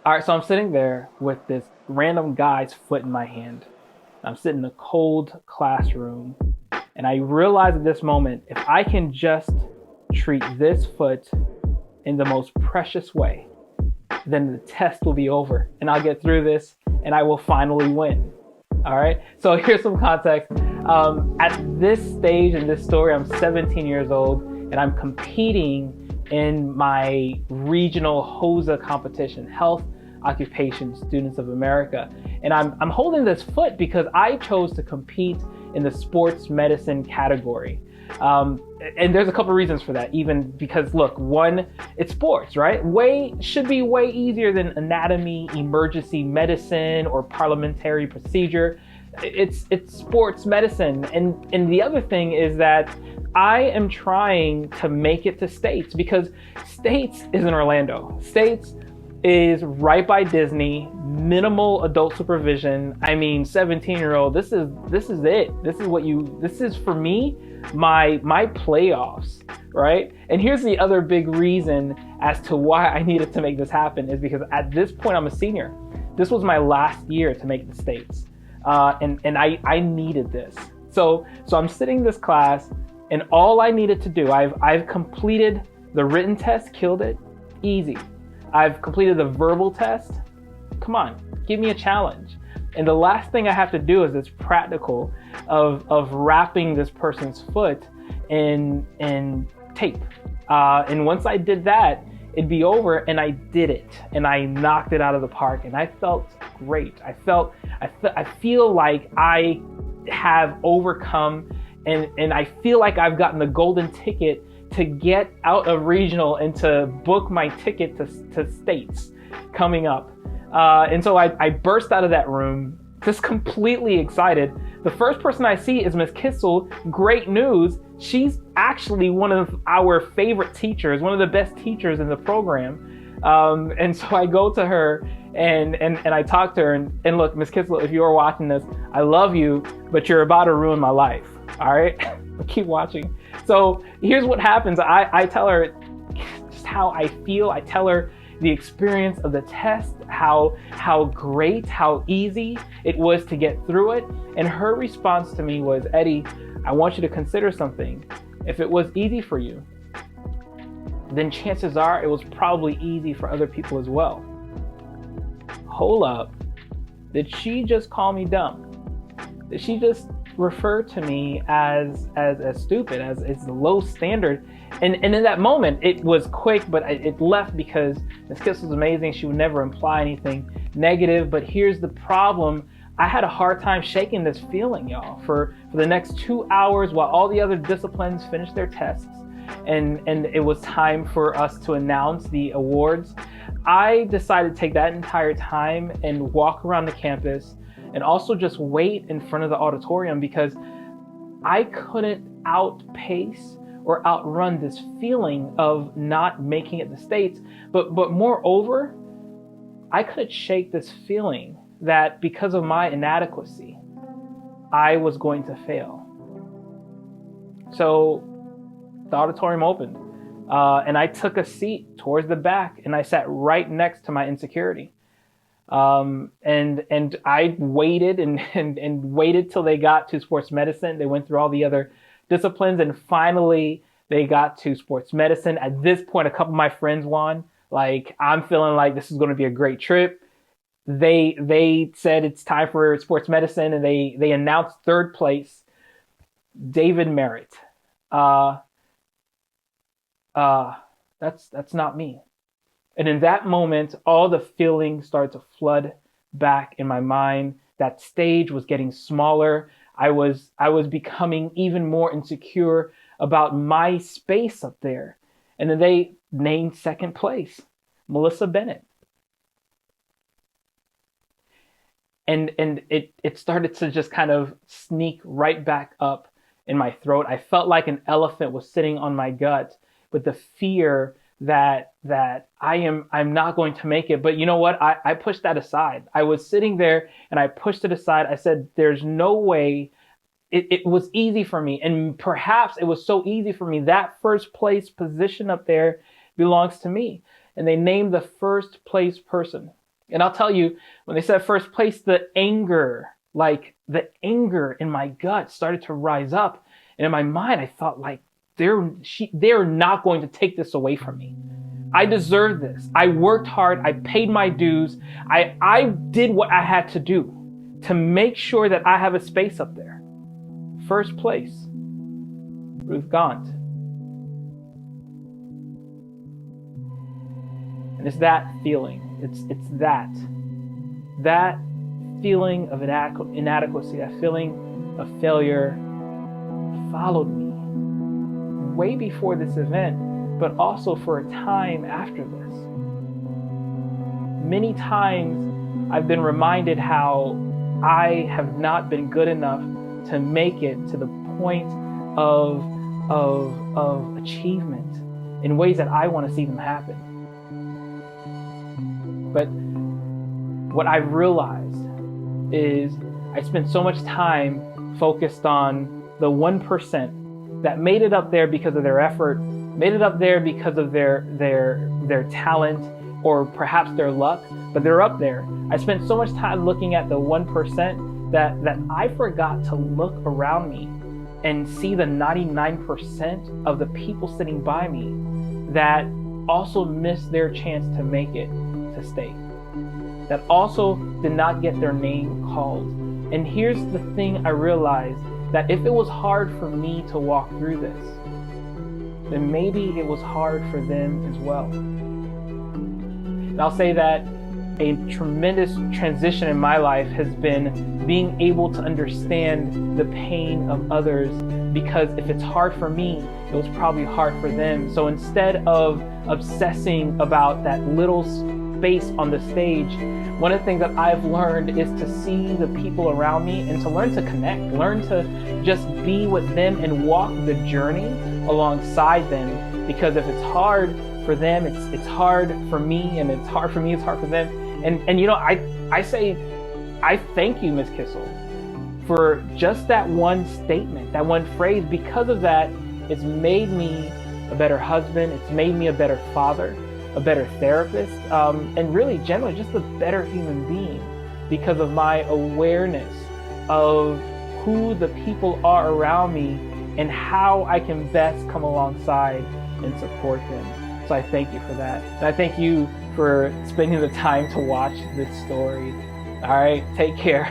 All right, so I'm sitting there with this random guy's foot in my hand. I'm sitting in a cold classroom, and I realize at this moment, if I can just treat this foot in the most precious way, then the test will be over, and I'll get through this, and I will finally win. All right, so here's some context. At this stage in this story, I'm 17 years old, and I'm competing in my regional HOSA competition, Health Occupation Students of America. And I'm holding this foot because I chose to compete in the sports medicine category. And there's a couple reasons for that, even because look, one, it's sports, right? Should be way easier than anatomy, emergency medicine, or parliamentary procedure. It's sports medicine. And the other thing is that I am trying to make it to States, because States is in Orlando. States is right by Disney, minimal adult supervision. I mean, 17-year-old, this is it. This is for me, my playoffs, right? And here's the other big reason as to why I needed to make this happen, is because at this point I'm a senior. This was my last year to make the States. And I needed this. So I'm sitting in this class, and all I needed to do, I've completed the written test, killed it, easy. I've completed the verbal test. Come on, give me a challenge. And the last thing I have to do is this practical of wrapping this person's foot in tape. And once I did that, it'd be over, and I did it, and I knocked it out of the park, and I felt great. I feel like I have overcome, and I feel like I've gotten the golden ticket to get out of regional and to book my ticket to States coming up. And so I burst out of that room, just completely excited. The first person I see is Miss Kissel. Great news. She's actually one of our favorite teachers, one of the best teachers in the program. And so I go to her and I talk to her, and look, Miss Kissel, if you are watching this, I love you, but you're about to ruin my life. All right, keep watching. So here's what happens. I tell her just how I feel. I tell her the experience of the test, how great, how easy it was to get through it. And her response to me was, Eddie, I want you to consider something. If it was easy for you, then chances are it was probably easy for other people as well. Hold up. Did she just call me dumb? Did she just refer to me as stupid, as low standard? And in that moment, it was quick, but it left, because Miss Kiss was amazing. She would never imply anything negative. But here's the problem. I had a hard time shaking this feeling, y'all, for the next 2 hours while all the other disciplines finished their tests. And it was time for us to announce the awards. I decided to take that entire time and walk around the campus and also just wait in front of the auditorium, because I couldn't outpace or outrun this feeling of not making it to States. But moreover, I couldn't shake this feeling that because of my inadequacy, I was going to fail. So the auditorium opened, and I took a seat towards the back, and I sat right next to my insecurity. And I waited and waited till they got to sports medicine. They went through all the other disciplines, and finally they got to sports medicine. At this point, a couple of my friends won. Like, I'm feeling like this is going to be a great trip. They said it's time for sports medicine, and they announced third place, David Merritt. That's not me. And in that moment, all the feelings started to flood back in my mind. That stage was getting smaller. I was becoming even more insecure about my space up there. And then they named second place, Melissa Bennett. And it started to just kind of sneak right back up in my throat. I felt like an elephant was sitting on my gut with the fear that I'm not going to make it. But you know what? I pushed that aside. I was sitting there and I pushed it aside. I said, there's no way. It was easy for me. And perhaps it was so easy for me. That first place position up there belongs to me. And they named the first place person. And I'll tell you, when they said first place, the anger in my gut started to rise up. And in my mind, I thought, like, they're not going to take this away from me. I deserve this. I worked hard. I paid my dues. I did what I had to do to make sure that I have a space up there. First place, Ruth Gaunt. And it's that feeling. It's that feeling of inadequacy, that feeling of failure followed me way before this event, but also for a time after this. Many times I've been reminded how I have not been good enough to make it to the point of achievement in ways that I want to see them happen. But what I've realized is I spent so much time focused on the 1% that made it up there because of their effort, made it up there because of their talent, or perhaps their luck, but they're up there. I spent so much time looking at the 1% that I forgot to look around me and see the 99% of the people sitting by me that also missed their chance to make it to stay, that also did not get their name called. And here's the thing I realized, that if it was hard for me to walk through this, then maybe it was hard for them as well. And I'll say that a tremendous transition in my life has been being able to understand the pain of others, because if it's hard for me, it was probably hard for them. So instead of obsessing about that little space on the stage, one of the things that I've learned is to see the people around me and to learn to connect, learn to just be with them and walk the journey alongside them. Because if it's hard for them, it's hard for me, and it's hard for me, it's hard for them. And you know, I say, I thank you, Ms. Kissel, for just that one statement, that one phrase. Because of that, it's made me a better husband, it's made me a better father, a better therapist, and really generally just a better human being, because of my awareness of who the people are around me and how I can best come alongside and support them. So I thank you for that. And I thank you for spending the time to watch this story. All right, take care.